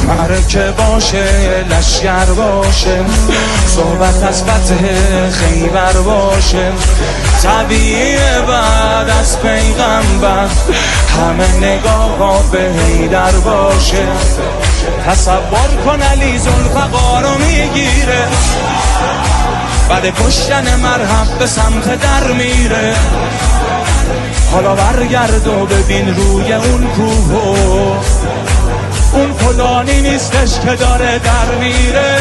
معرکه باشه، لشگر باشه، صحبت از فتح خیبر باشه، طبیعیه بعد از پیغمبر همه نگاه ها به حیدر باشه. تصور کن علی ذوالفقار رو میگیره، بعد کشتن مرهم به سمت در میره. حالا برگرد و ببین روی اون کوه، اون فلانی نیستش که داره در میره.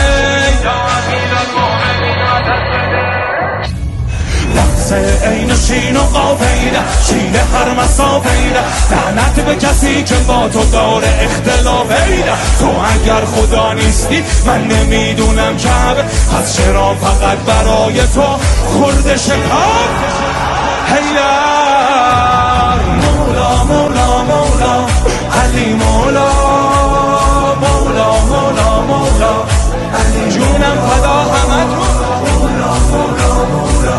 لحظه عین شین و قافیده، شین هر مسافیده، لعنت به کسی که با تو داره اختلافیده. تو اگر خدا نیستی من نمیدونم کعبه، پس چرا فقط برای تو خورد شکار؟ حیدر مولا مولا مولا، علی مولا مولا مولا مولا، علی جونم فدا همتون. مولا مولا مولا،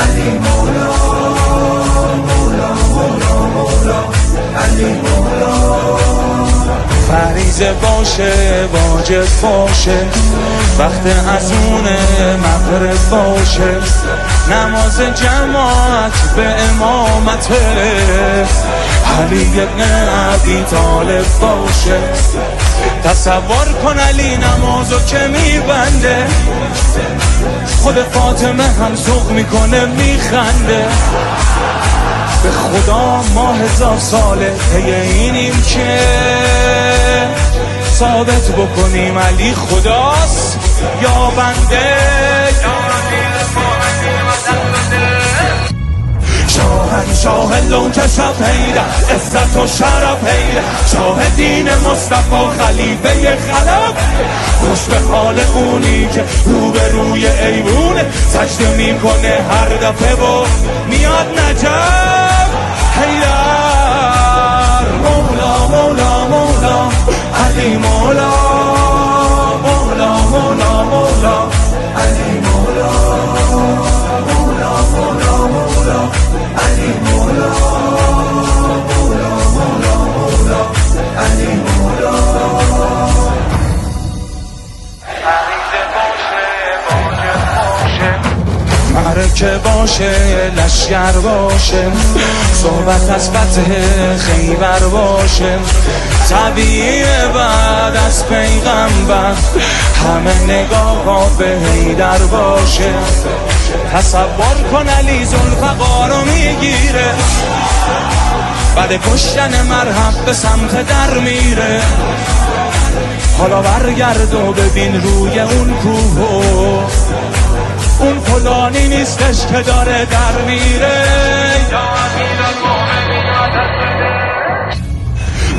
علی مولا مولا مولا مولا، علی مولا. فریضه باشه، واجب باشه، وقت اذان مغرب باشه، نماز جماعت به امامت علی ابن ابی طالب باشه. تصور کن علی نمازو که میبنده، خود فاطمه هم ذوق میکنه میخنده. به خدا ما 1000 ساله طی اینیم که ثابت بکنیم علی خداست یا بنده. شاه لون که شب حیدر، عزت و شرف حیدر، شاه دین مصطفی خلیفه خلف. خوش به حال اونی که رو به روی ایوونه سجده میکنه هر دفعه و میاد نجف. حیدر مولا مولا مولا، علی مولا مولا مولا مولا، علی مولا مولا مولا مولا، علی مولا مولا مولا مولا، علی مولا. معرکه باشه، لشگر باشه، صحبت از فتح خیبر باشه، طبیعیه بعد از پیغمبر همه نگاه ها به حیدر باشه. تصور کن علی ذوالفقار رو میگیره، بعد کشتن مرهم به سمت در میره. حالا برگرد و ببین روی اون کوه، اون فلانی نیستش که داره در میره.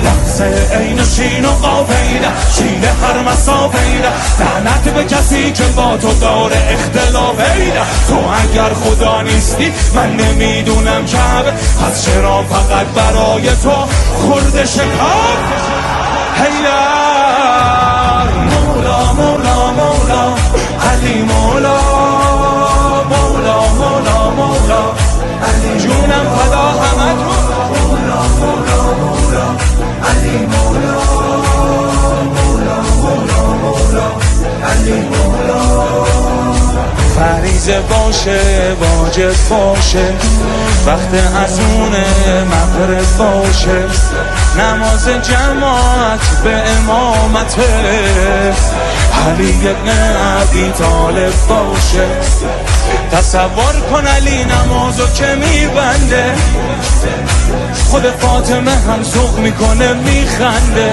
لحظه عین شین و قافیده، شین هر مسافیده، لعنت به کسی که با تو داره اختلافیده. تو اگر خدا نیستی من نمیدونم کعبه، پس چرا فقط برای تو خورد شکار؟ حیدر مولا مولا مولا، علی مولا مولا مولا مولا، علی جونم فدا همتون. مولا مولا مولا، علی مولا مولا مولا مولا، علی مولا. فریضه باشه، واجب باشه، وقت اذان مغرب باشه، نماز جماعت به امامت علی ابن ابی طالب باشه. تصور کن علی نمازو که میبنده، خود فاطمه هم ذوق میکنه میخنده.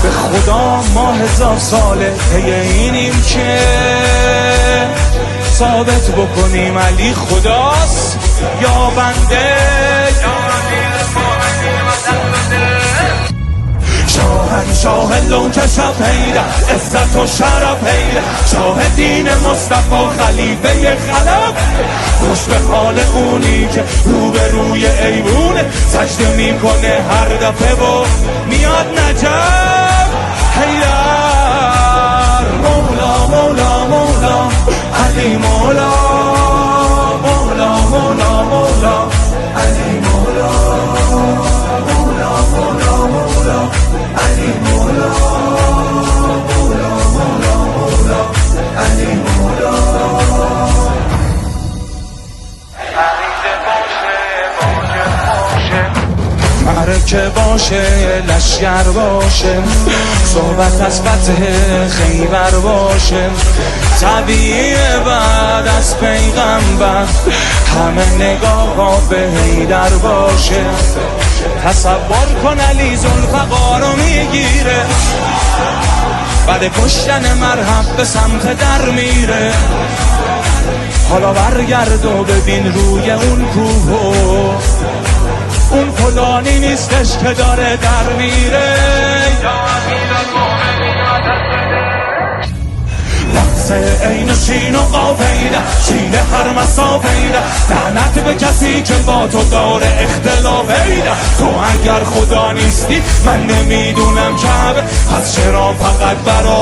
به خدا ما 1000 ساله طی اینیم که ثابت بکنیم علی خداست یا بنده. شاه لون که شب حیدر، عزت و شرف حیدر، شاه دین مصطفی خلیفه خلف. خوش به حال اونی که رو به روی ایوونه سجده میکنه هر دفعه و میاد نجف. حیدر مولا مولا مولا، علی مولا مولا مولا مولا، علی مولا. هر که باشه لشگر باشه، صحبت از فتح خیبر باشه، طبیعیه بعد از پیغمبر همه نگاه ها به حیدر باشه. تصور کن علی ذوالفقار رو میگیره، بعد کشتن مرهم به سمت در میره. حالا برگرد و ببین روی اون کوه، اون فلانی نیستش که داره در میره. لحظه عین شین و قافیده، شین هر مسافیده، لعنت به کسی که با تو داره اختلافیده. تو اگر خدا نیستی من نمیدونم که پس چرا فقط برا